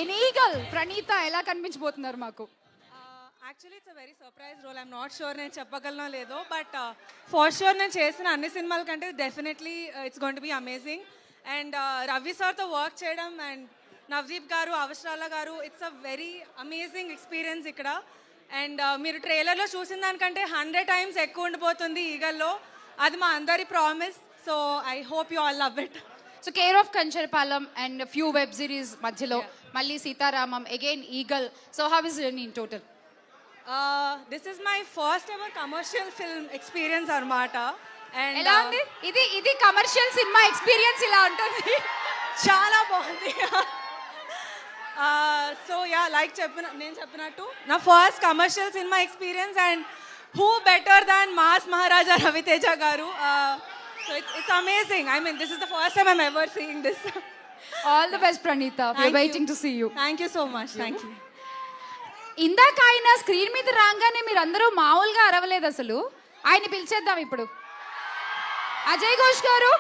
In eagle Praneetha ఎలా కనిపించబోతున్నారు మాకు? Actually it's a very surprise role. I'm not sure నేను చెప్పగలనో లేదో, బట్ ఫర్ షూర్ నేను చేసిన అన్ని సినిమాల కంటే definitely it's going to be amazing. And Ravi సార్తో వర్క్ చేయడం అండ్ నవదీప్ గారు, అవసరాల గారు, it's a very amazing experience ఇక్కడ. అండ్ మీరు ట్రైలర్లో చూసిన దానికంటే 100 times ఎక్కువ ఉండిపోతుంది ఈగల్లో. అది మా అందరి promise. So I hope you all love it. So care of Kancharapalem and few web series మధ్యలో మళ్ళీ Sitaramam, again Eagle. So how is it in total? This is my first ever commercial film experience అనమాట. And ఎలా ఉంది? ఇది commercial cinema experience ఇలా ఉంటుంది. చాలా బాగుంది. సో యా, లైక్ నేను చెప్పినట్టు నా first commercial cinema experience. And who better than mass Maharaja Ravi Teja garu. So it's amazing. I mean this is the first time I'm ever seeing this. All the best Praneetha. We are waiting to see you. Thank you so much. Thank you. ఇందాక ఆయన screen మీద రాగానే మీరు అందరూ మామూలుగా అరవలేదు అసలు. ఆయన పిలిచేద్దాం ఇప్పుడు. అజయ్ ఘోష్ గారు.